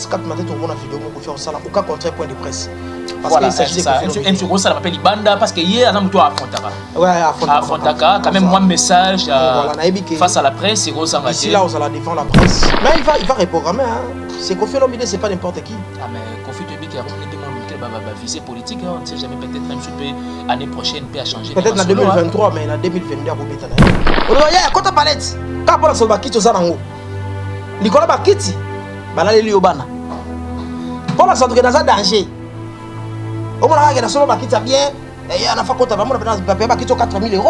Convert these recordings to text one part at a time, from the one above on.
4 matin tout le monde a vidéo mon faire ça là aucun contrat point de presse. Parce voilà, que c'est ça. Un second ça m'appelle Ibanda parce que hier on a muto à Fontaka. Ouais, à Fontaka quand même moi message face à la presse c'est gros ça m'a dit. Ici là on va défendre la presse. Mais il va reprogrammer hein. C'est Kofi Olomide c'est pas n'importe qui. Ah mais Kofi Olomide qui a remis des visée politique, on ne sait jamais, peut-être même sur l'année prochaine, peut changer. Peut-être en 2023, mais en 2022, on peut être on va y aller, quand on parle, quand on parle de ça, on Nicolas Bakiti, Balale Liobana. Pour la santé, dans un danger. Au moins, il y a solo Bakiti bien, et il y a un affaire contre vraiment, on payer Bakiti 4 000 €.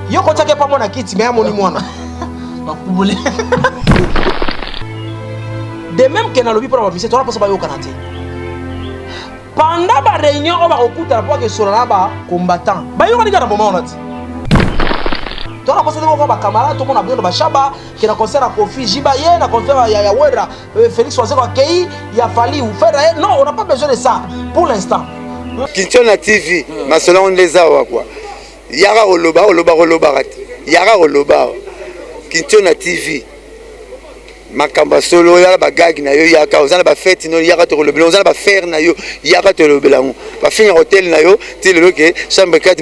Yo, quand tu n'as pas mon akiti, mais à mon imouana. De même que dans le lobby pour la visite, on a pas au Canada. Pendant la réunion, on va écouter la voix que sur là combattant. Bah, il va dire à un moment là. Tu as pensé de voir camarade, tout le monde a besoin de Bachaba, qui a concert à Kofi, Jibaye, a concert à Yawera, Félix Oazero Akei, il a fallu ou faire. Non, on n'a pas besoin de ça pour l'instant. Kinshona TV, mais cela on les a quoi. Yara Oloba, Yara Oloba. Kinshona TV. Makamba solo ya ba gag na yo ya ka ozana ba fête no ya ka to le ozana ba faire na yo ya ka to le belango ba finir hôtel na yo ti le que chambre 4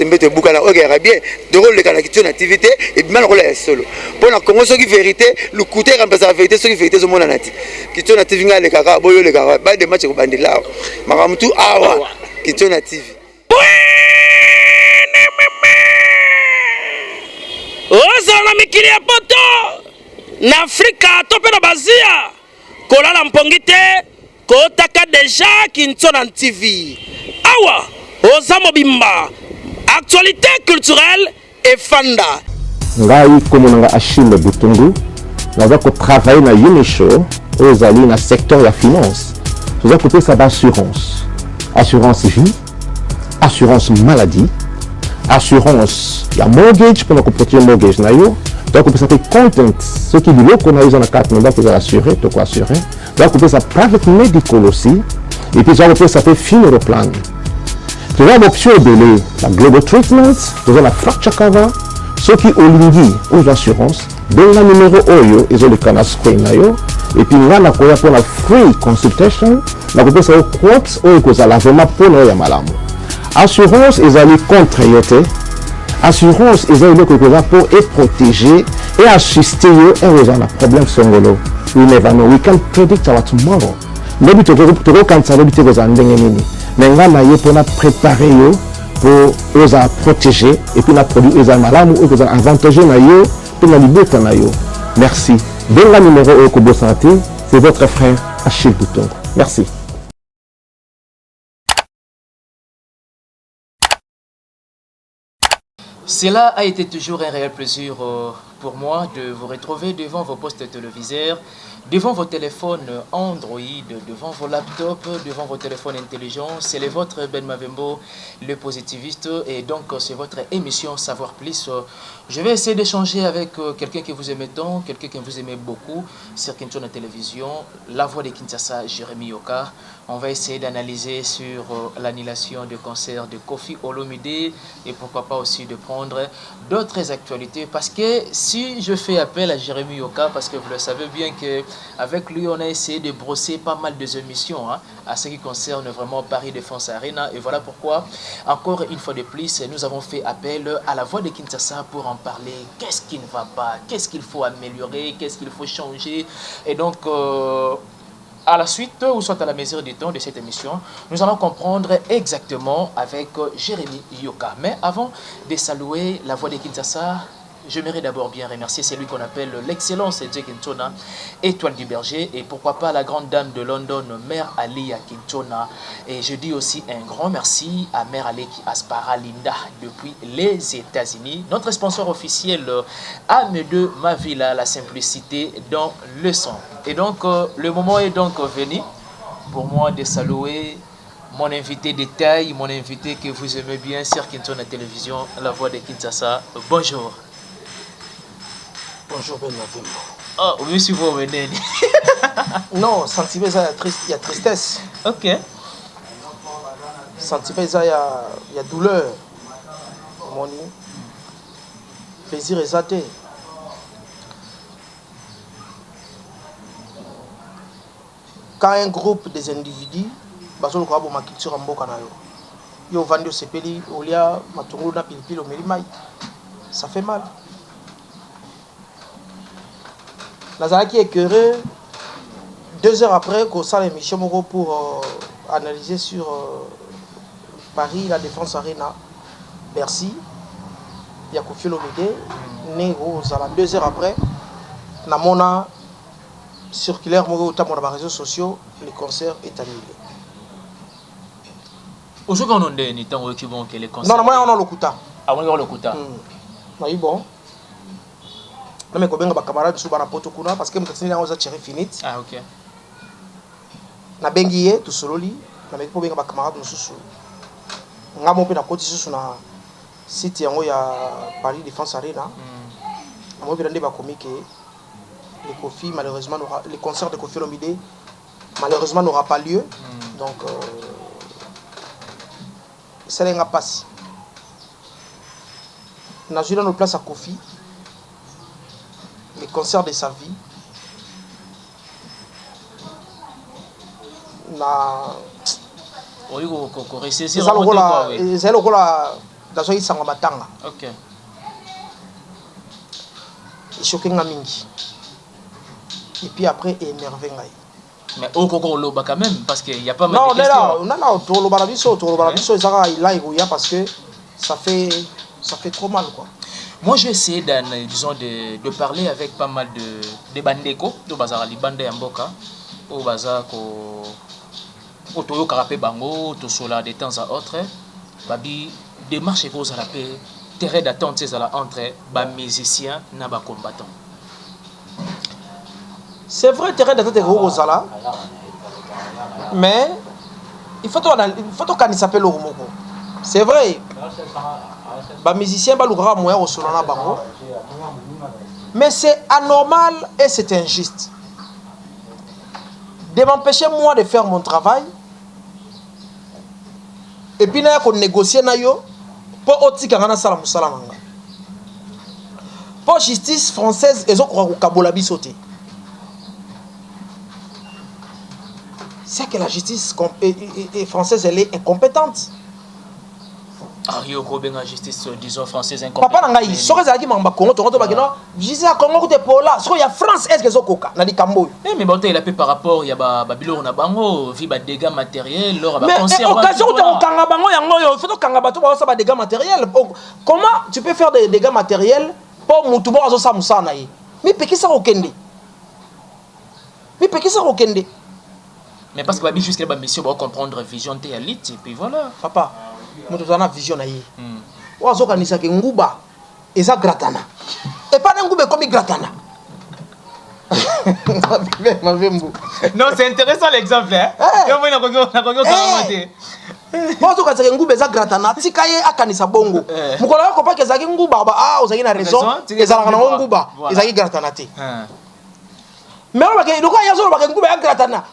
mbete buka na ok bien de rôle de Kinshona activité et bien rôle ya solo pour na Congo ce qui vérité le côté remplacer la vérité ce qui vérité zo mona nati Kinshona TV nga le kaka boyo le kaka ba de match ko bandila makamtu awa Kinshona TV ozana mikili ya poto na Afrika tope na bazia kolala mpongi te kotaka deja Kinshona TV awa oza mobimba actualité culturelle et fanda ngai komonanga Achille Butungu naza ko travailler na Unishow ozali na secteur ya finance toza ko pesa assurance vie assurance maladie assurance ya mortgage pour protéger mortgage na yo. Donc, on peut content, ce qui dit qu'on a eu dans la carte, on doit assurer, tout quoi assurer. Donc, on peut ça private medical aussi. Et puis, on peut ça fait funeral plan. Tu vois l'option de la global treatment, tu as la fracture cover, ceux qui ont l'ingui aux assurances, dans le numéro OYO, ils ont le canal screen. Et puis, là, on a pour la free consultation, là, on peut ça quote, ou que ça la vraiment pour nous, malam. Assurance, ils ont les contre assurance is a local pour être protégé et assister you et résoudre un problème songolo. We never know. We can't predict our tomorrow. Maybe to go cancer, maybe to go zandengeni. Mais on va y pour préparer you pour les protéger et puis la produire les malades ou les avantager na yo pour la liberté na yo. Merci. Dans le numéro au Kobo Santé, c'est votre frère Achille Butungu. Merci. Cela a été toujours un réel plaisir pour moi de vous retrouver devant vos postes téléviseurs, devant vos téléphones Android, devant vos laptops, devant vos téléphones intelligents. C'est le vôtre Ben Mavembo, le positiviste, et donc c'est votre émission Savoir Plus. Je vais essayer d'échanger avec quelqu'un que vous aimez tant, quelqu'un que vous aimez beaucoup sur Kinshona Télévision, la voix de Kinshasa, Jérémy Yoka. On va essayer d'analyser sur l'annulation du concert de Kofi Olomide et pourquoi pas aussi de prendre d'autres actualités. Parce que si je fais appel à Jérémy Yoka, parce que vous le savez bien qu'avec lui, on a essayé de brosser pas mal de émissions à ce qui concerne vraiment Paris Défense Arena. Et voilà pourquoi, encore une fois de plus, nous avons fait appel à la voix de Kinshasa pour en parler. Qu'est-ce qui ne va pas? Qu'est-ce qu'il faut améliorer? Qu'est-ce qu'il faut changer? Et donc... à la suite, ou soit à la mesure du temps de cette émission, nous allons comprendre exactement avec Jérémy Yoka. Mais avant de saluer la voix de Kinshasa, j'aimerais d'abord bien remercier celui qu'on appelle l'excellence de Kinshona, Étoile du Berger, et pourquoi pas la grande dame de London, Mère Ali à Kinshona. Et je dis aussi un grand merci à Mère Ali Aspara Linda depuis les États-Unis. Notre sponsor officiel, Amede Mavila, la simplicité dans le son. Et donc, le moment est donc venu pour moi de saluer mon invité de taille, mon invité que vous aimez bien sur Kinshona Télévision, la voix de Kinshasa. Bonjour. Bonjour Ben Mavembo. Oh, oui, si vous venez. Non, sentiment il y a tristesse. Ok. Sentiment il y a douleur. Mon plaisir exalté. quand un groupe des individus bazolo ko ma culture mboka na yo yo vandi au sepeli olia matungulu na pilipili au melimai, ça fait mal. Nazalaki écœuré 2 heures après qu'on sort l'émission pour analyser sur Paris, la Défense Arena, Bercy, il y a Kofi Olomide, Néo, 2 heures après, Namona circulaire sur les réseaux sociaux, le concert est annulé. Aujourd'hui, on a des temps qui vont que les concerts. Non, on a le Kuta. Ah, on a le Kuta. Oui, bon. Non, mais combien de camarades sont dans poto kuna parce que je suis dans tiré finite. Ah, ok. Na bengiye tout sololi, na meko benga ba camarades mususu. Ngamo pe na koti susu na site yango ya Paris Défense Arena. Amo pe ndé ba comique les Kofi malheureusement les concerts de Kofi Olomide malheureusement n'aura pas lieu. Donc ça n'est pas passé. On a joué dans nos places à Kofi. Les concerts de sa vie. Oui, c'est ça le rôle dans ce sang matanga. OK. Il choqué ngamingi. Et puis après énervé ngai. Mais au Koko Loba quand même parce qu'il y a pas mal de questions. Non, tout le barabiso, ça parce que ça fait trop mal quoi. Moi, je vais essayer de parler avec pas mal de bandeko, de bazar li bande mboka, au bazar au toyo karapé bango, to sola de temps à autre, babi démarche que ça l'appelle terrain d'attente c'est ça entre ba musiciens na ba combattants. C'est vrai terrain d'attente gros zala. Mais il faut qu'on s'appelle le moko. C'est vrai. Les musiciens ont moyen au solana bango. Mais c'est anormal et c'est injuste de m'empêcher moi de faire mon travail et puis qu'on négocie na yo pour otika ngana sala musala nanga. Pour justice française ezo ko kabola bisoté. C'est que la justice française elle est incompétente. Ah, il y a une justice, disons, française incompétente. Papa Nangaï, ce que tu as Congo, tu as justice à Congo, tu es pour là. Ce qu'il y a France, est-ce que c'est Coca? N'a dit Cambo. Mais bon, il a fait par rapport, il y a Babylone, on a bango, vu des dégâts matériels, lors de mais occasion où tu as Kangabango, il faut que Kangabato fasse des dégâts matériels. Comment tu peux faire des dégâts matériels pour Moutoubo Azo Samusanaï? Mais Péki ça Okende. Mais Péki ça Okende. Mais parce que Babi, jusqu'à la mission, on va comprendre vision théalite, et puis voilà. Papa. Moto zana vision na ye. Wazo kanisa ke nguba eza gratana. Et pas nguba comme gratana. Non, c'est intéressant l'exemple hein. Wazo kanisa ke nguba eza gratana, tika ye akanisa bongo. Mukola ko pa ke zaki nguba ba ozaki na raison, ezalaka na nguba, ezaki gratana te. Mais on va ke ndoko yazo ba ke nguba ya gratana.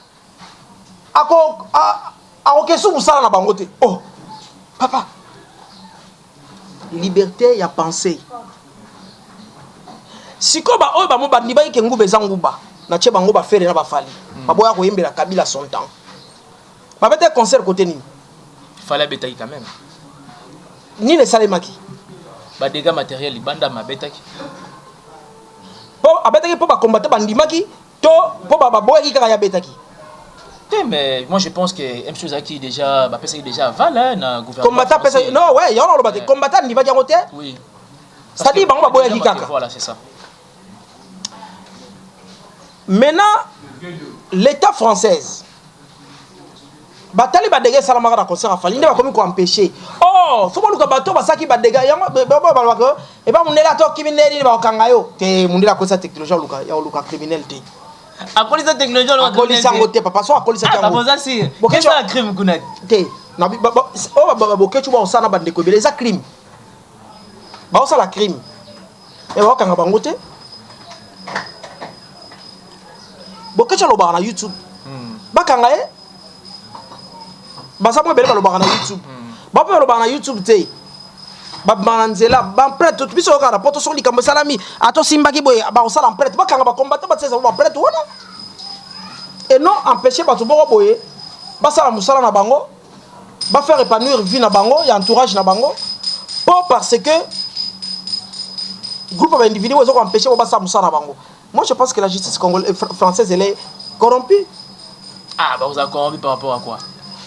Ako kesu musala na bango te. Oh. Papa, liberté ya pensée. Si ko ba oyo ba mo ba ndiba ke ngube za nguba na che bango ba fere na ba fali. Ba boya ko yembela Kabila son temps. Ba bete concert côté ni. Fallait betailler quand même. Ni le salemaki. Ba dégâts matériels banda ma betaki. Po abetaki po ba combattre ba ndimaki to po ba boya ki kaka ya betaki. Mais moi je pense que M. Zaki déjà aval na gouvernement. Combattant non ouais, il y a le battu. Combattant ni va dire côté. Oui. C'est-à-dire bango ba boya ki kaka. Voilà, c'est ça. Maintenant l'état française batali ba dégâts salamaka na concert afali ne ba komi ko empêcher. Oh, faut pas luka bato ba saki ba dégâts yango ba ko e ba munela to kimineli ba kanga yo. Te munela ko sa technologie luka criminel te. A police de technologie a police ngote papa so a police ah papa ça c'est qu'est-ce que crime kuna te na ba bokechu ba osana ba ndeko bele za crime ba osala crime e ba kanga bango te bokechu lo ba na YouTube ba kanga e ba sa mo bele ba lo ba na YouTube ba pe lo ba na YouTube te ba manzela ba prêtre tout biso ka rapport so likambo salami ato simbaki boye ba osala prêtre ba kanga ba combattre ba tsesa ba prêtre wana et non empêcher bato boko boye basala musala na bango ba faire épanouir vie na bango ya entourage na bango pour parce que groupe d'individus ils ont empêché basala musala na bango. Moi je pense que la justice française elle est corrompue. Ah bah vous avez corrompu par rapport à quoi?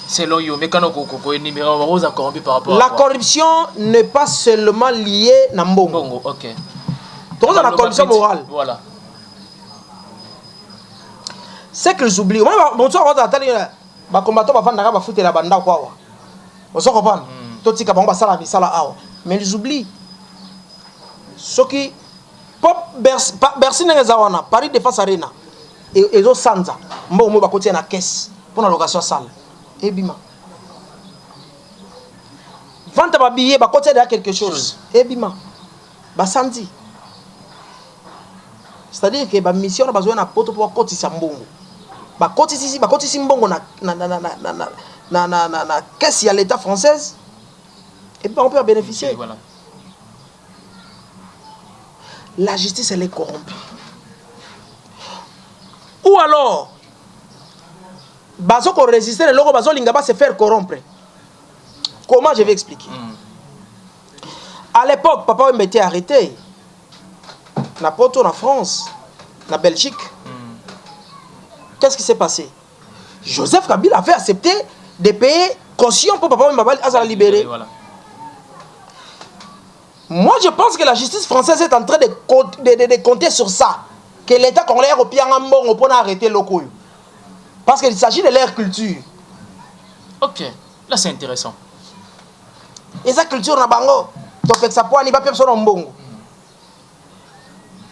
Selon you, mais quand on a numéro, vous avez corrompu par rapport à la quoi? corruption n'est pas seulement liée na mbongo. Bongo, ok. Donc la corruption morale. Voilà. C'est qu'ils oublient. Moi bon tu vois ba combattant ba vendre ba foutre la banda quoi. On se comprend. Tout tika bango ba sala bisala awa. Mais ils oublient. Ce qui pop Bercy n'ezawana Paris Défense Arena et zo sanza mbongo ba côté na caisse pour la location salle. Et bima. Vente ba billet ba côté derrière quelque chose. Et bima. Ba samedi. C'est-à-dire que ba mission na besoin na poto pour kotisa mbongo. Ba kotisi mbongo na caisse ya l'état française. Et puis on peut en bénéficier. Okay, voilà. La justice elle est corrompue. Ou alors bazo ko résister le logo bazo linga ba se faire corrompre. Comment je vais expliquer? À l'époque papa me était arrêté na poto na France, na Belgique. Qu'est-ce qui s'est passé? Joseph Kabila avait accepté de payer caution pour papa Mbabali à la libérer. Voilà. Moi, je pense que la justice française est en train de compter sur ça. Que l'État congolais a repris un bon pour arrêter le coup. Parce qu'il s'agit de leur culture. Ok, là c'est intéressant. Et sa culture na bango, donc ça peut pas personne en bon.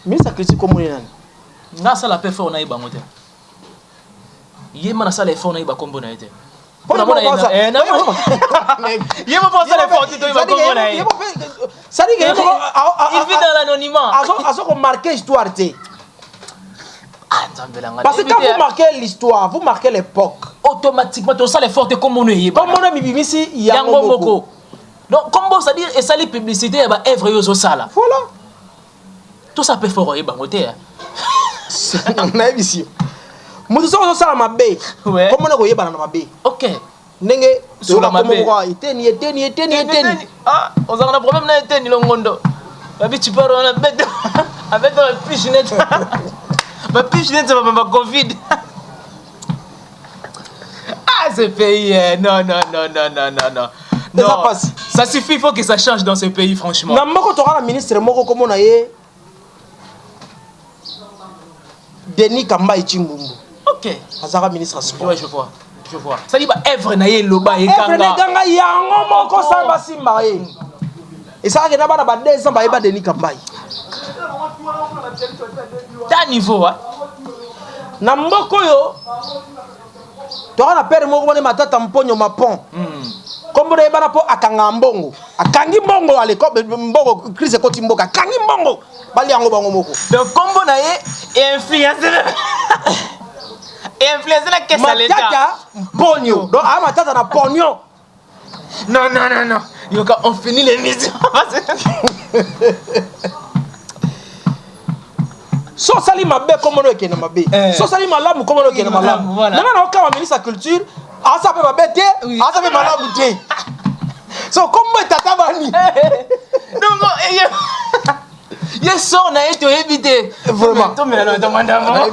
Mais sa culture comme on est. Nga ça la paix fort na iba ngote. Yema na ça les fort na iba kombo na été. Pour la bonne cause. Yema pour ça les fort to iba kombo na été. Ça dit que il vit dans l'anonymat. À ce qu'on marque l'histoire. Parce que quand vous marquez l'histoire, vous marquez l'époque. Automatiquement, tout ça les fortes comme on est. Comme on a mis ici, il y a un moko. Donc, comme ça dire, et ça les publicités, il y a œuvre aux sala. Voilà. Tout ça peut faire un bangoté. On a ici. Nous sommes ça ma baie. Ouais. Comme on a voyé banana ma baie. Ok. Nenge sur la ma baie. Eteni. Ah, on a un problème na eteni longondo. Babi tu pars on a bête avec la piscinette. Ma piscinette ça va ma Covid. Ah ce pays non. Ça passe. Ça suffit, il faut que ça change dans ce pays franchement. Na moko to la ministre moko comme on a yé Denis Kamba Ichimbumbu. OK. Azara ministre sport. Ouais, je vois. Ça dit ba œuvre na yé loba et kanga. Œuvre kanga yango moko samba simba yé. Et ça que na bana ba 2 ans ba yeba Denis Kamba. Ta niveau hein. Na mboko yo to na père moko bone matata mponyo mapon. Kombo de bana po akanga mbongo. Akangi mbongo aleko mbongo crise koti mboka. Akangi mbongo. Bali yango bango moko. Donc kombo na ye influencer. Influencer la caisse à l'état. Matata mponyo. Donc a matata na ponyo. Non. Yoka on finit l'émission. So sali mabe comme on est mabe. So sali malamu comme on est malamu. Voilà. Nana na ministre de la culture, a ça peut mabe té, a ça peut malamu té. So comment tata bani? Donc ye so na eto éviter. Vraiment. To me la demande avant.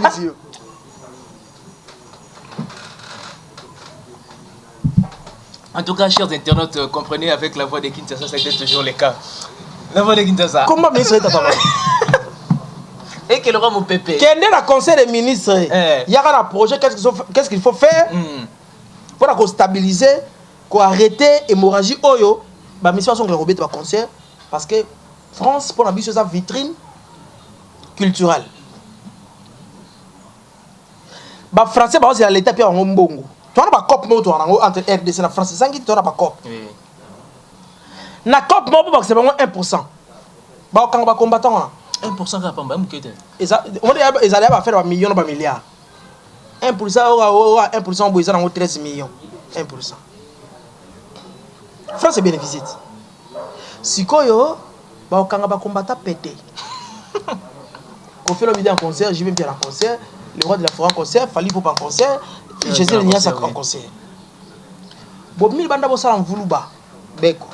En tout cas, chers internautes, comprenez avec la voix de Kinshasa, ça a été toujours le cas. La voix de Kinshasa. Comment ministre tata bani? Et quel aura mon pépé? Quel est le conseil des ministres? Il y a un projet, qu'est-ce qu'il faut faire pour stabiliser, pour arrêter l'hémorragie Oyo. La mission sont les de conseil parce que France, pour la mission, c'est une vitrine culturelle. Les Français, c'est l'État qui a un bongo. Tu as une COP entre RDC et la France, c'est tu as une COP. La COP, c'est 1%. Quand on combattant, 1% ka pamba mukete. Ils allaient faire un million de milliards. 1% on a 13 millions. 1%. France est bénéficiée. Si koyo ba okanga ba combattant pété. Qu'on fait le midi en concert, je vais me faire un concert. le roi de la forêt en concert, Fali Poupa en concert, Jésus le Nias en concert. Bon, mille banda bossa en Vuluba, Beko.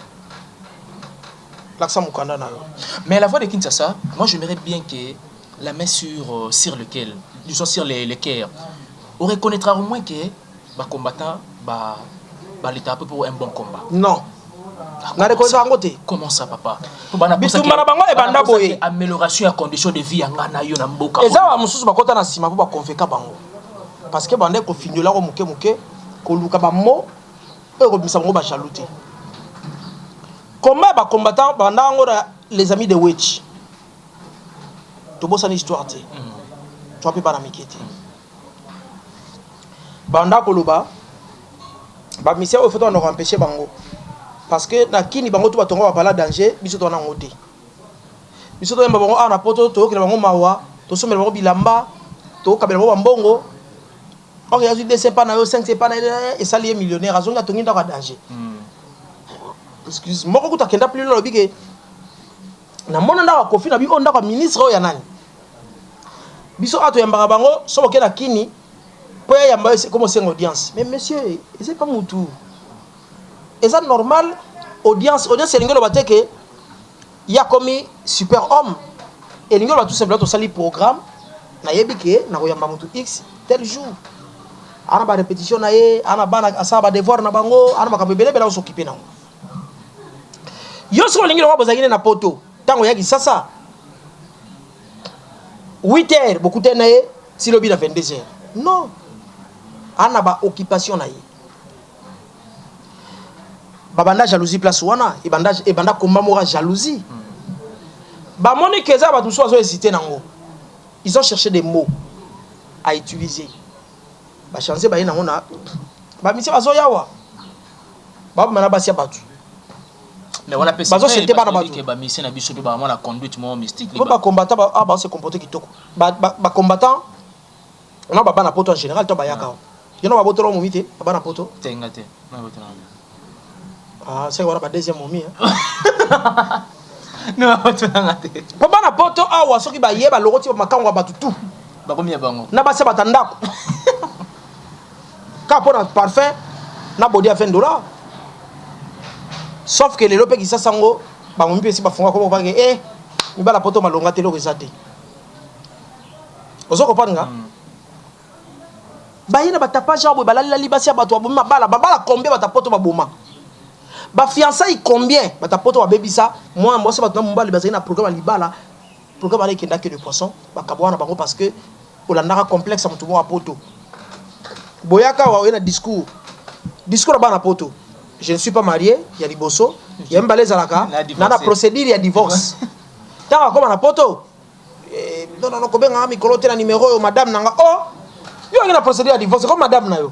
L'accent Mukanda na. Mais à la voix de Kinshasa, moi j'aimerais bien que la main sur lequel, disons sur les cœurs, on reconnaîtra au moins que les combattants l'état un peu pour un bon combat. Non. Na reconnaîtra en côté. Comment ça, papa? Bitumba bango e banda boye. Amélioration à condition de vie en Ghana yo na mboka. Et ça va mususu bakota na sima pour ba convaincre bango. Parce que bande ko finiola ko muke ko luka ba mo e ko bisa bango ba jalouté. Comment ba combattant banda ngo les amis de Witch. To bossa ni histoire té. Tu peux pas na mikete. Banda ko luba ba mission au photo on a empêché bango. Parce que na kini bango to batonga ba pala danger biso to na ngote. Biso to yamba bango ana poto to kila bango mawa to somela bango bilamba to kabela bango mbongo. Ok, yazu de pas na yo 5 c'est pas na et ça lié millionnaire azonga to nginda ka danger. Excuse moko kuta kenda plus lo bige. Na mona nda ko fina bi onda ka ministre o ya nani. Biso ato yamba bango so ke na kini po yamba c'est comme c'est une audience. Mais monsieur, c'est pas mutu. Et ça normal audience c'est l'ingénieur bateke il y a comme super homme et l'ingénieur va tout simplement to sali programme na yebike na koyamba mutu x tel jour ana ba répétition na ye ana bana asa ba devoir na bango ana ba kabebele bela s'occuper na yo so l'ingénieur va bozakine na poto tango yaki sasa 8h beaucoup de na ye si lobi na 22h non ana ba occupation na ye babanda jalousie place wana et banda combat mora jalousie ba monique eza ba tout so hésiter nango ils ont cherché des mots à utiliser ba chancer ba yena ngona ba misi bazo yawa ba mana basia batu mais on appelle ça que ba misi na biso ba la conduite mo mystique ba combattant ba se comporter kitoko ba combattant on a ba na poto en général to ba yaka yo no ba botoro mo mité ba na poto tengate na botoro. Ah, c'est quoi la deuxième momie non, tu n'as pas. Papa na poto awa soki ba yeba lokoti ba makango ba tutu. Ba komi ya bango. Na ba se batandako. Ka pona parfum na body à $20. Sauf que les lopé qui sasango ba momie pesi ba fonga ko ba ke mi ba la poto malonga te loko ezate. Ozo kopanga. Ba yena ba tapage abo ba la libasi ba to ba bala combien ba tapoto ba boma. Ba fiançailles combien ba tapoto ba bebisa moi moi ça ba tona mbali bazina programme libala programme avec ndake de poisson ba kabwana bango parce que olandaka complexe mutu mo apoto boyaka wa na discours ba na poto je ne suis pas marié ya liboso ya mbale zalaka na procédure ya divorce tanga koma na poto non ko benga mi kolote na numéro yo madame nanga oh yo na procédure ya divorce comme madame na yo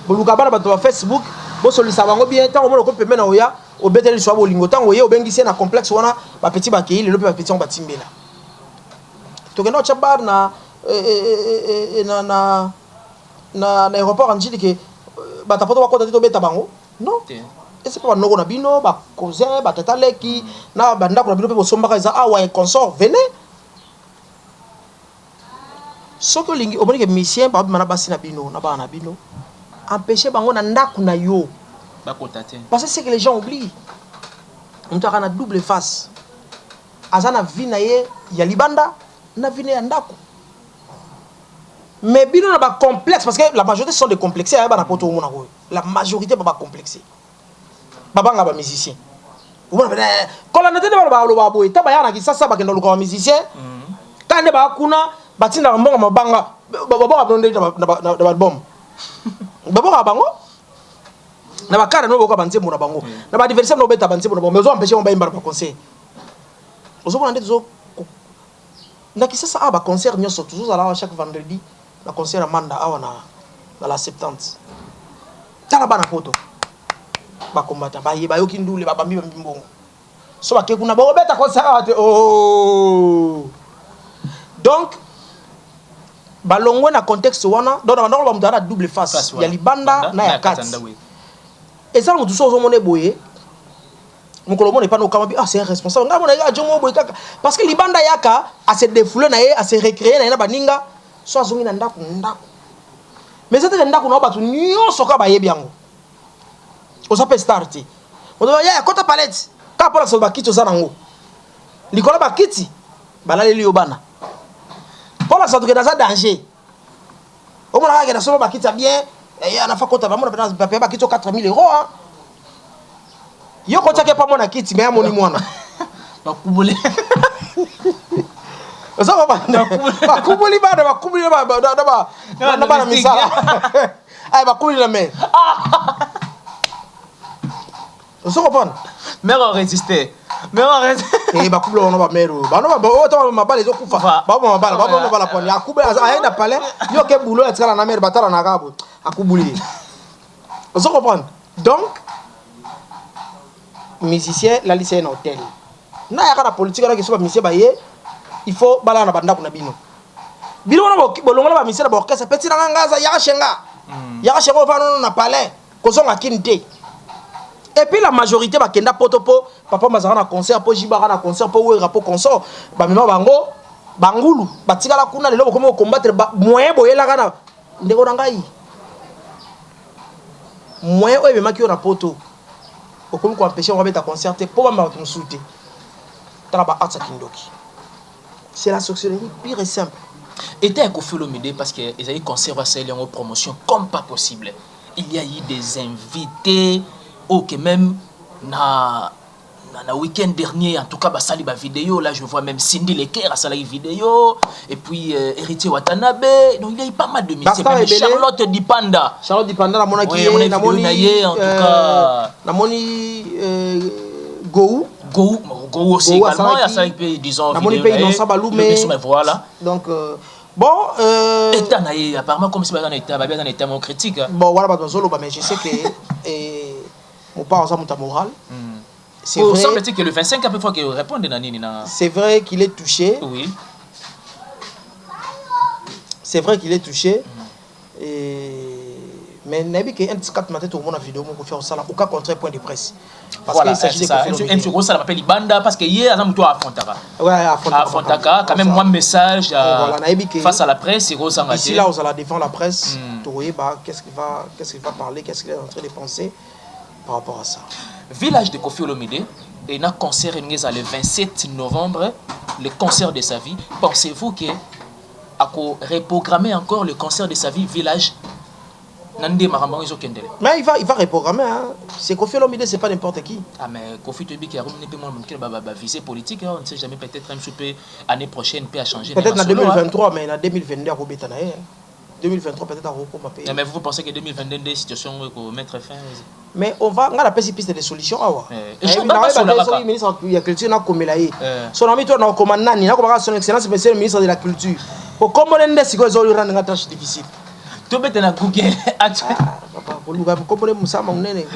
boluka bana bato ba Facebook bo solisa bango bien tant o ko pemena oya o beteli so bolingo tant oye o bengisi na complexe wana ba petit ba keyi le pe ba petit on ba timbela to keno chabar na aéroport anjili ke bata poto bakota to beta bango non et c'est pas noko na bino ba cousin ba tata leki na banda ko na bino pe bo sombaka za awa consort venez soko lingi o bonike mission ba mana basi na bino na ba na bino empêcher bango na ndaku na yo parce que c'est que les gens oublient on t'a na double face azana vie na ye ya libanda na vie na ndaku mais bino na ba complexe parce que la majorité sont des complexés ba na poto mona ko la majorité ba complexé babanga ba musicien on va quand on était ba lo ba boy taba yana ki sasa ba kendo lo ko musicien kande ba kuna batinda mbongo mabanga baba abonde na ba bom baba bango na bakara no boko banze mona bango na ba adversaire no beta banze mona bango mais on empêcher on ba imba ba conseil ozo mona ndezo na ki sasa ba concert nyoso toujours ala chaque vendredi na concert Amanda awa na la 70 tala bana poto ba combattant ba yeba yoki ndule ba bambi mbongo so ba ke kuna ba beta concert oh donc balongwe na contexte wana donc na ba mutara double face ya libanda na ya kati et ça mutu so zo mone boye Mokolo n'est pas no kamabi ah c'est un responsable ngamo na ya jongo boy kaka parce que libanda yaka à se défouler na ye à se recréer na baninga so azongi na ndako mais c'était ndako na batu nyonso ka bayebi yango osape starti odo ya kota palette ka pola so bakiti za nango likola bakiti balaleli yo bana pola so to za danger o mona ka na so bakiti bien ya na fa kota ba mona ba bakiti 4000 euros hein yo ko tshake pa mona kiti me ya moni mwana bakubule osa bakubuli ba na misala ay bakubuli na me osa ko pon mère résister bakubuli ona ba mero ba no ba o to mabala zo kufa ba mabala pon ya kubuli aenda pale yo ke bulo ya tsala na mero batala na kabo akubuli osa ko pon donc musicien la lycée na hôtel na ya kana politique na kiso ba musicien ba ye il faut bala na banda kuna bino na bolongola ba musicien na orchestre petit na ngaza ya shenga va na palais kozonga kinte et puis la majorité ba kenda potopo papa mazara na concert po jiba na concert po wera po concert ba mema bango bangulu batikala kuna lelo komo combattre moyen boyela kana ndeko na ngai moyen oyo bemaki yo na poto okomi ko empêcher on va mettre concerter pour ba consulter traba arts kindoki c'est la sociologie pure et simple et t'es Koffi Olomide parce que ils avaient concert à celle en promotion comme pas possible il y a eu des invités ok même na week-end dernier en tout cas bah sali ba vidéo là je vois même Cindy Leker a sali vidéo et puis Héritier Watanabe donc il y a eu pas mal de musiciens Charlotte Dipanda la mona qui na moni en tout cas na moni Gou aussi également il y a ça disons na moni pays non ça balume voilà donc bon état na apparemment comme si ba dans état mon critique bon voilà ba zolo ba mais je sais que mon père ça monta moral. C'est vrai. Semble-t-il que le 25 à peu fois qu'il répond na nini na. C'est vrai qu'il est touché. Oui. C'est vrai qu'il est touché. Et mais nabi que un 4 matin tout le monde a vidéo mon faire ça là aucun contre-point de presse. Parce voilà, qu'il s'agit de un second ça l'appelle Ibanda parce que hier à muto affrontaka. Ouais, affrontaka quand même moi message voilà, face à la presse c'est gros ça. Ici là on va défendre la presse. Toué bah qu'est-ce qu'il va parler, qu'est-ce qu'il est en train de penser par rapport à ça. Village de Koffi Olomide et un concert le 27 novembre, le concert de sa vie. Pensez-vous que à reprogrammer encore le concert de sa vie Village Nande Marambo Kendele? Mais il va reprogrammer hein. C'est Koffi Olomide, c'est pas n'importe qui. Ah mais Koffi Tobi qui a remis une visée politique, on ne sait jamais peut-être un peu année prochaine peut changer. Peut-être en 2023 mais en 2022 à Robetana. 2023 peut-être à Roko pays. Mais vous pensez que 2022 des situations pour mettre fin? Mais on va la piste de solutions awa. Et je pas sur le ministre de la culture na komelaye. Son ami toi na commandani na ko son excellence monsieur le ministre de la culture. Pour comment ndé siko zo rendre une tâche difficile. To bete na Google. Papa pour lui comme comment musama munene.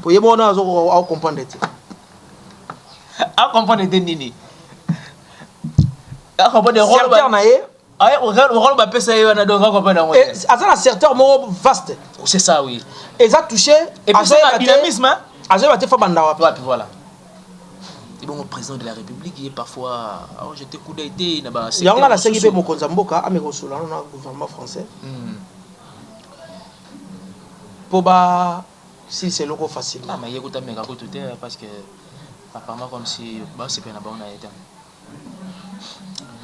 Pour yebona zo au comprendre té. A comprendre té nini? A comprendre rôle na ye. Ah, on va passer à comprendre. Et à un secteur vaste. C'est ça, oui. Et ça a touché. Et puis, c'est un dynamisme. Voilà. Et bon, le président de la République, il est parfois. Alors, j'étais coup d'aider. Il y a la CGP Mokonzamboka, Amerosola, on a le gouvernement français. Pour si c'est logo facile. Ah, mais il y a un méga tout parce que apparemment, comme si. C'est pas on a été.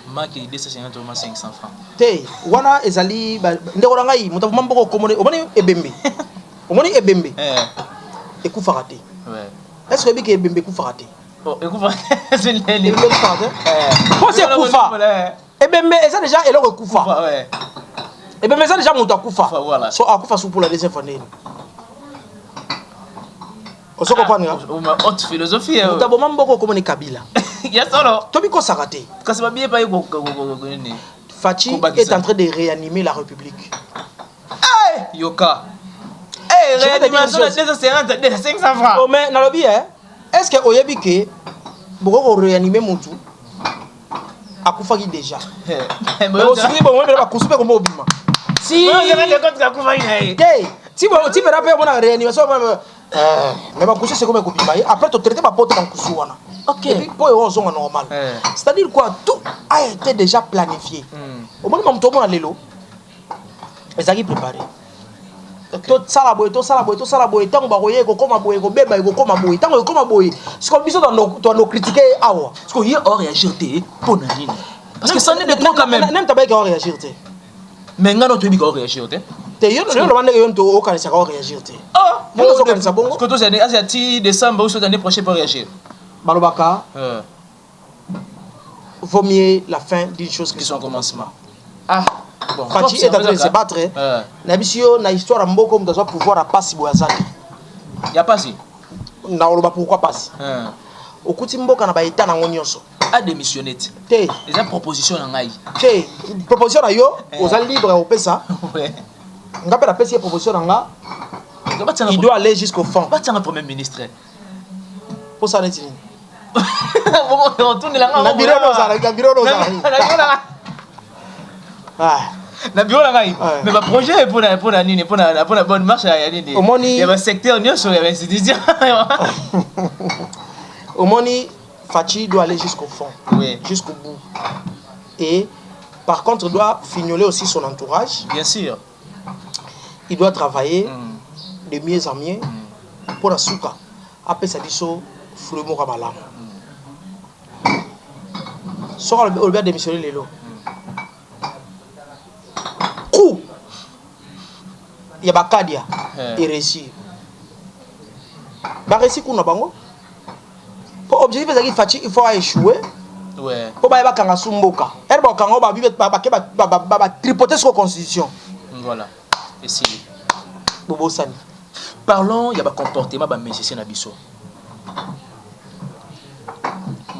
Maki 250 francs. Té, wana ezali ndeko ngai muta mamboko komone omoni ebembe. Omoni ebembe. Ekufaka té. Ouais. Est-ce que biki ebembe ekufaka té? Oh, ekufaka. C'est les ekufaka té. Pour c'est kufa. Ebembe eza déjà eloko kufa. Ouais. Ebembe eza déjà muta kufa. Voilà. So akufa sous pour la deuxième fois nini. On se comprend nga? Haute philosophie. Muta mamboko komone Kabila. Yes, alors. Tobiko Saraté. Fachi est en train de réanimer la République. Hey! Yoka. Hey, réanimation de 500 francs. Oh, mais Nalobi, est-ce que Oyebike, pour réanimer mon tout, a Koufaki déjà? Mais aussi, bon, on va couper comme Obima. Si. Si vous avez rappelé mon réanimation, Mais ma couche c'est comme un copie. Après tu traites ma pote dans Kousouana. Ok. Et puis pour eux on normal. C'est-à-dire quoi, tout a été déjà planifié. Au moment où on a l'élo, les amis préparés. Tout ça la boy, tant ba royer ko koma boy ko beba ko koma boy, tant ko koma boy. Ce qu'on biso dans nos critiquer awa. Parce que hier on réagir pour nani. Parce que ça n'est de trop quand même. Même t'as pas réagir té. Mais ngano tu bi ko réagir té. Té yo le mandé yo to o kanisa ko réagir té. Ah, moi zo kanisa bongo. Parce que toi c'est ti décembre ou l'année prochaine pour réagir. Malobaka. Vaut mieux la fin d'une chose que son commencement. Ah. Bon, Fati est en train de se battre. Nabisio na histoire mboko mtazo pouvoir à passer boyazali. Y a pas si. Na oloba pourquoi passer. Okuti mboka na ba état na ngonyonso. A démissionné. Té. Les propositions na ngai. Té, proposition na yo, oza libre au pesa. Ouais. Ngape la pesa proposition na nga. Il doit aller jusqu'au fond. Ba tianga premier ministre. Pour ça n'est-il. On tourne la na bureau na ah. Na bureau la ngai. Mais ma projet pour la nini pour la bonne marche ya nini. Il y a un secteur nyoso ya institution. Omoni Fati doit aller jusqu'au fond. Oui. Jusqu'au bout. Et par contre doit fignoler aussi son entourage. Bien sûr. Il doit travailler de mieux en mieux pour la souka. Après ça dit so frumo kamala. Sora le bien démissionner les lots. Il y a Bakadia et réussi. Ba réussi kuna bango. Pour objectif ezaki Fati il faut échouer. Ouais. Pour ba kanga sumboka. Erba kanga ba bibe ba tripoter sur constitution. Voilà. Et si Bobo Sani. Parlons, il y a un comportement de musicien Nabiso.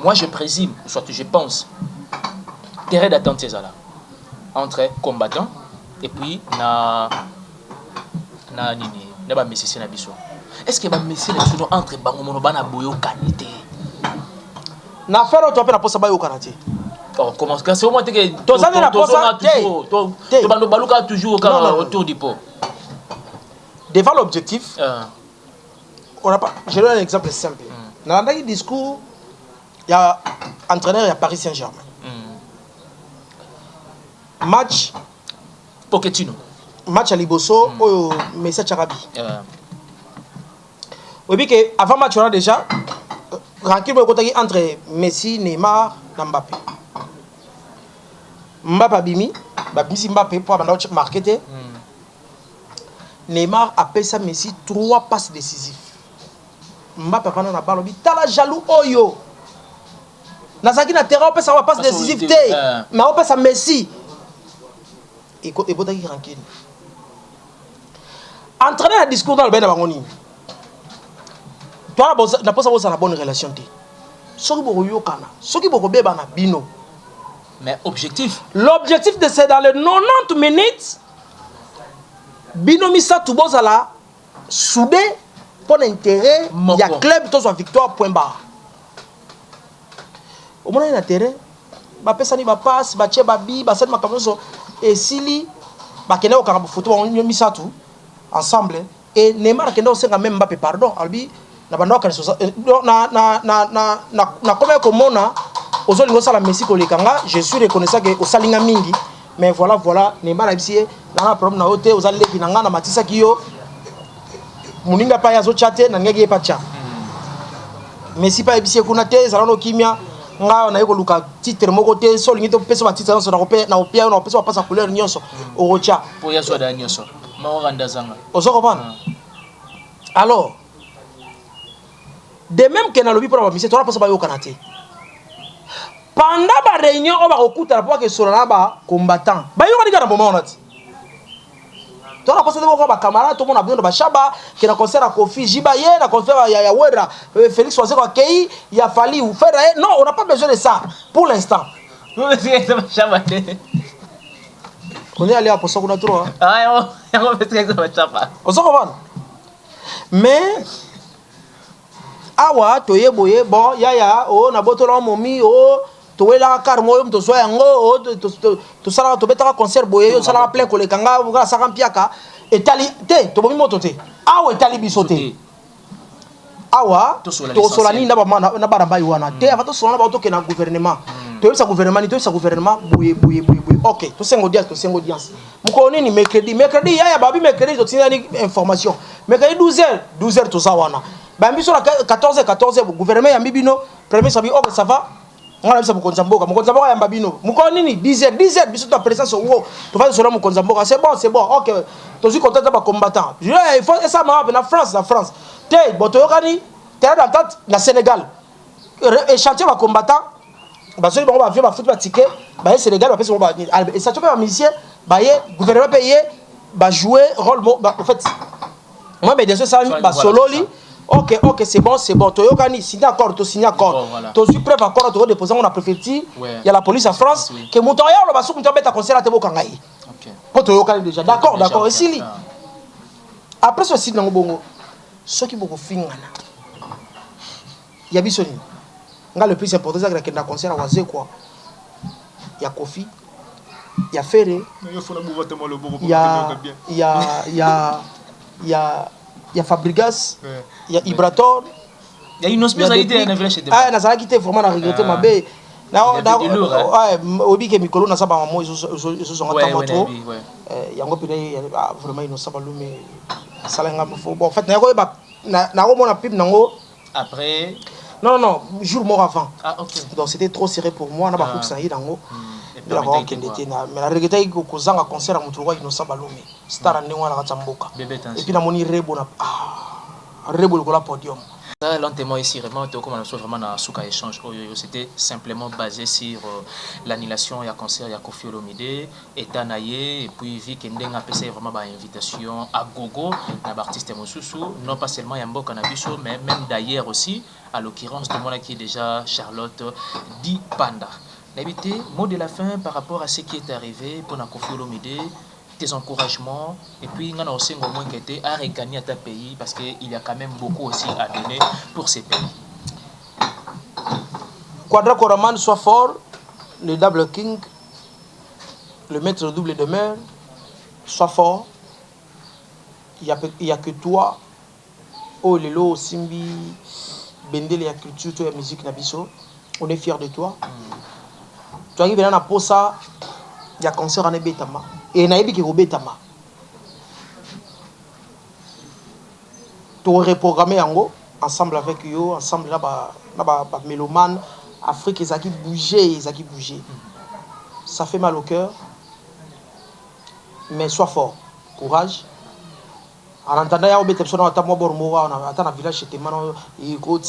Moi, je présume, soit je pense, terrain d'attente c'est là entre combattants et puis na musicien Nabiso. Est-ce que les musiciens sont entre bangomono bana boyo kanité? Na faire autre appel à posa bayo kanité. Oh, comment c'est au moins que to ça na posa to bando baluka toujours autour du pot. Devant l'objectif, on a pas. Je donne un exemple simple. Dans le discours, il y a entraîneur, il y a Paris Saint-Germain. Match. Pochettino. Match à Liboso, au Messi Charabi. Oui, que avant match, on a déjà rencontre entre Messi, Neymar et Mbappé. Mbappé Bimi, Mbappé pour marquer. Neymar appelle ça Messi 3 passes décisives. Mbappé pendant la balle, il a jaloux oyo. Nazaki na terrain on ça passe décisive té. Mais on passe à Messi. Et botaki tranquille. Entraîner un discours dans le bain de bangoni. Toi n'a pas ça la bonne relation té. Soki boko yokana, soki boko beba na bino. Mais objectif. L'objectif de c'est dans les 90 minutes. Binomisa tout bon là soudé pour l'intérêt il y a club tous en victoire point barre au moins un intérêt ba pesa ni ba passe ba che ba bi ba set makamoso et sili ba kene au carabo photo on misa tout ensemble et Neymar kende au senga même Mbappé pardon albi na bando ka na comme komona ozolingo sala Messi ko lekanga je suis reconnaissant que au salinga mingi. Mais voilà, Neymar a dit na problème na hotel aux allées binanga na matisa kiyo muninga pa yazo chate na ngege pa cha Messi pa ebisi kuna te zalano kimia nga na yeko luka titre moko te so lingito peso ba titre so na kopé na opia na peso pasa couleur nyonso ocha pour yazo da nyonso ma oranda zanga ozoko bana alors de même que na lobi pour ba Messi to na peso ba yo kanate. Pendant la réunion, on va écouter la voix que sur la bas combattant. Bah il va dire un moment on a dit. Tu as passé de voir ma camarade, tout le monde a besoin de Bachaba, qui a concert à Kofi, Jibaye, a concert à Yawera, Félix Soazeko à Kei, il a fallu ou faire. Non, on n'a pas besoin de ça pour l'instant. On est allé à Poso Kuna trop. Ah, on fait ça Bachaba. On s'en comprend. Mais awa toye boye bon yaya oh na botolo momi oh toela karmo to so yango oh to sala to betaka concert boye yo sala plein kolekanga buka saka mpiaka etali te to bomi moto te awa etali bisote awa tosolani na barabai wana te ava tosolana bao tokena gouvernement toyebisa gouvernement boye ok tosenga audience mokolo nini mercredi yaya babi mercredi totinani information mercredi 12h toza wana bambiso na 14h gouvernement yambi bino premier sabi ok ça va ngala bisa mokonza mboka yamba bino mokolo nini 10h biso ta présence ngo tofa sona mokonza mboka c'est bon ok tozi contact ba combattant il faut ça ma na France te boto yokani terrain d'entente na Sénégal et chantier ba combattant ba so ba vient ba foot ba ticket ba Sénégal ba pesa ba et ça tu pas musicien ba ye gouvernement payé ba jouer rôle en fait moi mais bien sûr ça ba sololi ok c'est bon toyokani signé accord to signé accord to suis prêt accord to déposer on a préfecture il y a la police en France que montoya lo ba sou montoya beta concert te boka ngai ok po toyokani déjà d'accord et sili après ce site nango bongo ceux qui beaucoup fingana ya bisoni nga le plus important c'est que na concert waze quoi ya Kofi ya Ferré il y a Fabregas, il y a Ibrator, il y a une hospitalité à Naville chez toi. Ah, Nazara qui était vraiment à regretter ma baie. Obi que Mikolo n'a pas maman ils sont en temps trop. Il y a un peu vraiment ils n'ont pas l'homme salanga bon en fait na mona pib nango après non jour mort avant. Ah OK. Donc c'était trop serré pour moi na ba faut que ça y dango. Mais la regretté que kozanga concert à Mutuwa innocent balomé star ndengwa la katsamboka et puis na moni rebo na rebo le podium ça lentement ici vraiment comme on a vraiment na suka échange c'était simplement basé sur l'annulation ya concert ya Koffi Olomide et Danaye et puis vu que ndenga pesa vraiment ba invitation à gogo na artiste mosusu non pas seulement ya mboka na biso mais même d'ailleurs aussi à l'occurrence de moi qui est déjà Charlotte Di Panda. N'habité, mot de la fin par rapport à ce qui est arrivé pour Koffi Olomide, tes encouragements, et puis on a aussi au moins qui était à regagner à ta pays parce qu'il y a quand même beaucoup aussi à donner pour ces pays. Quadra Koraman soit fort, le double king, le maître double de mer, soit fort. Il y a que toi, oh Lelo, Simbi, Bendele, la culture, la musique, Nabiso. On est fiers de toi. Tu arrives dans la posa, il y a concert en Ebetama. Et il y a qui est Betama. Tu as reprogrammé ensemble avec eux, ensemble là-bas, mélomane, Afrique, ils ont bougé. Ça fait mal au cœur. Mais sois fort, courage. En entendant, il y a des personnes qui ont un village chez Temano, ils ont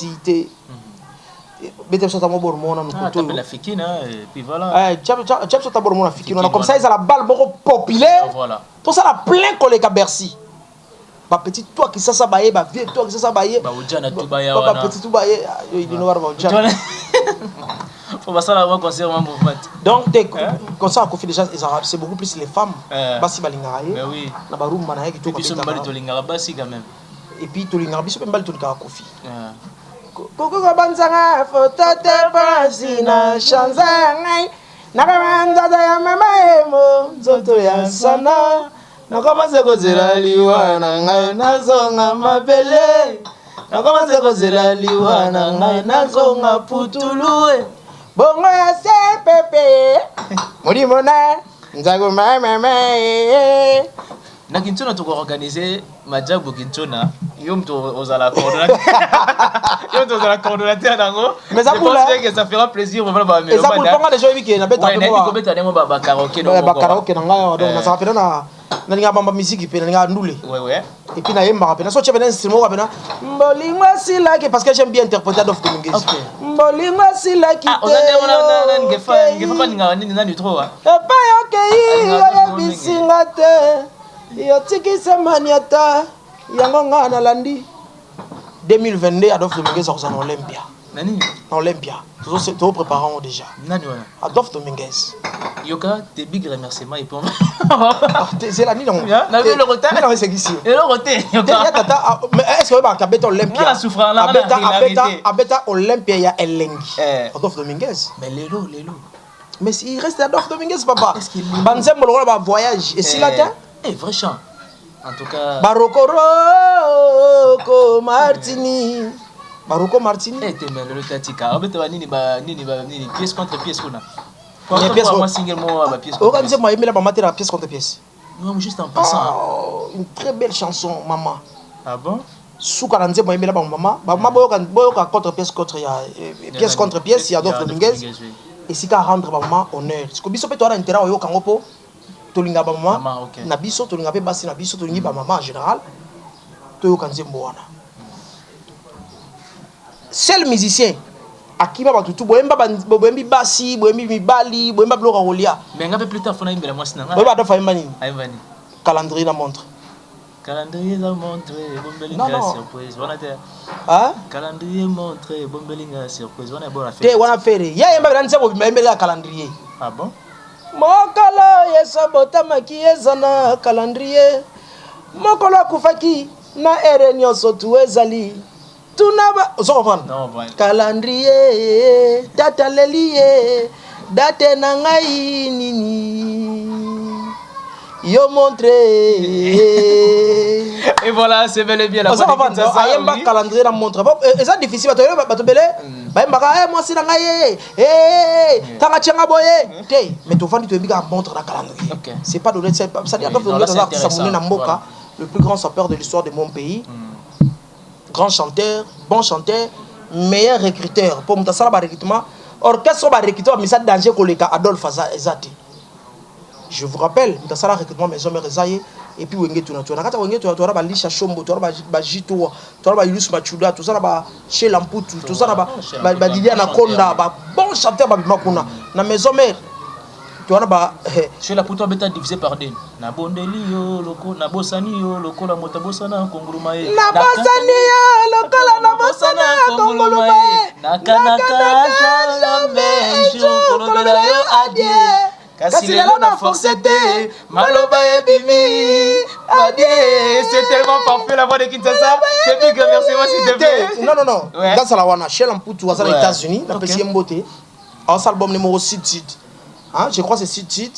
bete so tamo bormona no koto la fikine et puis voilà chap so tamo bormona fikine comme ça ils a la balle beaucoup populaire voilà tout ça la plein collègue à Bercy ba petit toi qui ça baye ba vieux toi qui ça baye ba ujana tu baye wana ba petit tu baye il no war ba ujana faut pas ça la voir concert mouvement donc comme ça Koffi déjà c'est beaucoup plus les femmes basi balinga mais oui na ba rumba na yaki to ba bali to linga basi quand même et puis to linga biso mbali to linga Koffi Koko banzanga foto te pasi na chanza ngai nakamanda ya mama emo zoto ya sana nakomanze kozela liwa na ngai nazonga mabele nakomanze kozela liwa na ngai nazonga putulu bongo ya se pepe molimo na nzago mama na Kinshona tu organiser majabu Kinshona yo mtu ozala coordonnateur nango mais ça pour que ça fera plaisir vraiment ba mais ça pour pas déjà vi que na beta ko beta demo ba karaoke no ba karaoke nanga donc na ça rappelle na ninga bamba musique pe ninga ndule ouais et puis na yemba rappelle so chebe na instrument rappelle mbolingwa silaki parce que j'aime bien interpréter Adolphe Dominguez mbolingwa silaki ah on ngefa ninga nini nani trop ah pa okay ya bisinga te yo tikisa maniata yango nga na landi 2022 Adolphe Dominguez a en Olympia nani Olympia tout préparant déjà nani wana Adolphe Dominguez yoka tes big remerciements et pour c'est la nuit non na le retard non c'est ici et le retard yoka tata mais est-ce que ba kabeta Olympia la souffrance la abeta Olympia ya elengi Adolphe Dominguez mais lelo mais il reste Adolphe Dominguez papa banzembo le ba voyage et si là vrai chant en tout cas Barokoro ko Martini Baroko Martini. Eh, t'es le tatika. En fait, nini pièce contre pièce qu'on a. Une pièce moi single moi pièce. Organisez moi aimer la maman la pièce contre pièce. Non, juste en passant. Une très belle chanson maman. Ah bon? Souka nanze moi aimer la maman. Maman boyoka contre pièce contre pièce contre pièce, il y a d'autres Dominguez. Et si ka rendre maman honneur. Parce que biso pe toi intérêt yo kango po tolinga ba maman. Na biso tolinga pe basi na biso tolingi ba maman en général. To yo kanze mboana. Seul musicien akiba batutu boyemba boyembi basi boyembi mibali boyemba bloka rolia mais ngape plus tard fona imbela mwasi nanga boyemba dafa yemba nini ayemba ni calendrier na montre bombelinga surprise wana te ah calendrier montre bombelinga surprise wana bona te wana fere ya yemba bela nzebo bimembela calendrier ah bon mokolo yeso botamaki ezana calendrier mokolo akufaki na ere nyonso tu ezali tunaba ozo comprendre calendrier date lelie date na ngai nini yo montre et voilà c'est bel et bien la voix de Kinshasa ayemba calendrier na montre et ça difficile bato belé bayemba moi si na ngai tanga tchenga boye te mais to fandi to yebika montre na calendrier c'est pas donné ça dit à ça ça na mboka le plus grand sapeur de l'histoire de mon pays. Grand chanteur, bon chanteur, meilleur recruteur. Pour monter ça, le recrutement, orchestre, le recruteur, mais ça danger collègue Adolphe Azati. Je vous rappelle, monter ça, le recrutement, maison Merezaye, et puis Wenge Tuna. Tu as Wenge Tuna, tu as Lisha Chombo, tu as Jito, tu as Yus Machuda, tout ça, chez Lamputu, tout ça, Didier Anaconda, bon chanteur, Makuna, na maison mère. Tu as ba chez la puto beta divisé par deux na bondeli yo loko na bosani yo loko la mota bosana konguluma e na bosani yo loko la bosana konguluma e na kanaka jamais jour kolobela yo adie kasi lelo na forcete maloba e bimi adie c'est tellement parfait la voix de Kinshasa c'est big merci moi s'il te plaît non dans ça la wana chez Lamputu aux États-Unis na pesi mbote en album numéro 6 hein, je crois que c'est Sud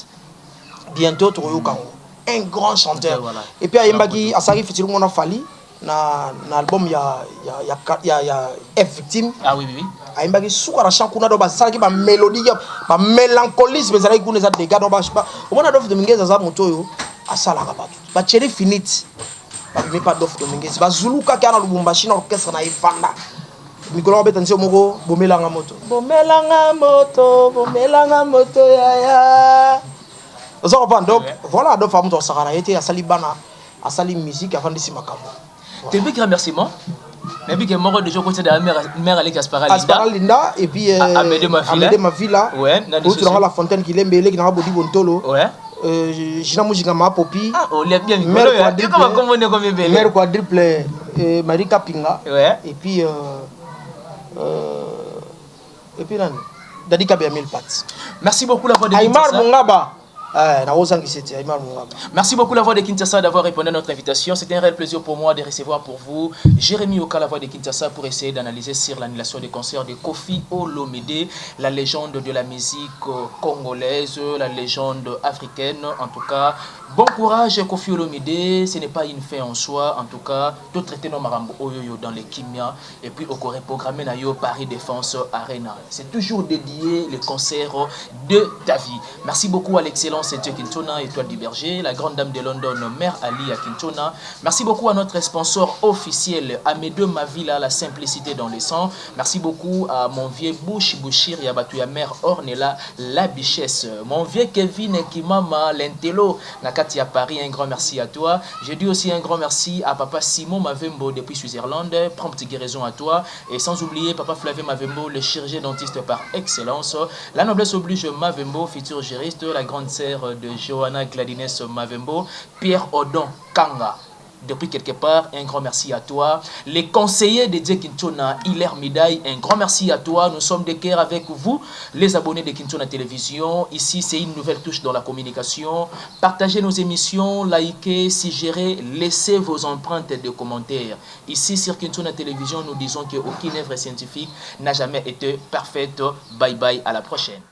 bientôt Toroyo Kango un grand chanteur voilà. Et puis Ayembaki Asari Fetilu on a fallu na album il y a F victime ah oui Ayembaki soukara chankuna do ba sala ki ba mélodie ba mélancolisme ezali kuna za dégâts do ba au moins Adolphe Dominguez za motoyo asala ka batu ba chéri finite ba mi pas Adolphe Dominguez ba zuluka kana Lubumbashi na orchestre na Ifanda Nicolas Betanzio Mogo bomelanga moto yaya ozo comprendre donc voilà Adolphe Amuto Sakara était à Salibana à Sali musique avant de Simakamo t'es big remerciement mais big mort de jour côté de la mère Alex Aspara Linda et puis Amédée Mavila ouais tu dans la fontaine qui l'embelé qui n'a pas Bodi Bontolo ouais Gina Mujigama Popi on l'a bien mère quadruple Marika Pinga ouais et puis là, Dadika Biamil Pat. Merci beaucoup la voix de Aymar Mungaba. Merci beaucoup la voix de Kinshasa d'avoir répondu à notre invitation. C'était un réel plaisir pour moi de recevoir pour vous Jérémy Oka, la voix de Kinshasa, pour essayer d'analyser sur l'annulation des concerts de Koffi Olomide, la légende de la musique congolaise, la légende africaine. En tout cas, bon courage Koffi Olomide. Ce n'est pas une fin en soi. En tout cas, tout traiter nos marambo oyoyo dans les Kimia et puis au Corée programmé na yo Paris Défense Arena. C'est toujours dédié les concerts de ta vie. Merci beaucoup à l'excellent Cynthia Kintona, Étoile du Berger, la grande dame de London, Mère Ali à Kintona. Merci beaucoup à notre sponsor officiel, Amédée Mavila, la simplicité dans le sang. Merci beaucoup à mon vieux Bouchir Yabatuya Mère Ornella, la bichesse. Mon vieux Kevin Kimama, l'intello, Nakati à Paris, un grand merci à toi. Je dis aussi un grand merci à papa Simon Mavembo depuis Switzerland, prompte guérison à toi. Et sans oublier papa Flavie Mavembo, le chirurgien dentiste par excellence. La noblesse oblige Mavembo, futur gériste, la grande sœur de Johanna Gladines Mavembo, Pierre Odon Kanga. Depuis quelque part, un grand merci à toi. Les conseillers de Dieu Kintona, Hilaire Midaille, un grand merci à toi. Nous sommes de cœur avec vous, les abonnés de Kintona Télévision. Ici, c'est une nouvelle touche dans la communication. Partagez nos émissions, likez, suggérez, laissez vos empreintes de commentaires. Ici, sur Kintona Télévision, nous disons qu'aucune œuvre scientifique n'a jamais été parfaite. Bye bye, à la prochaine.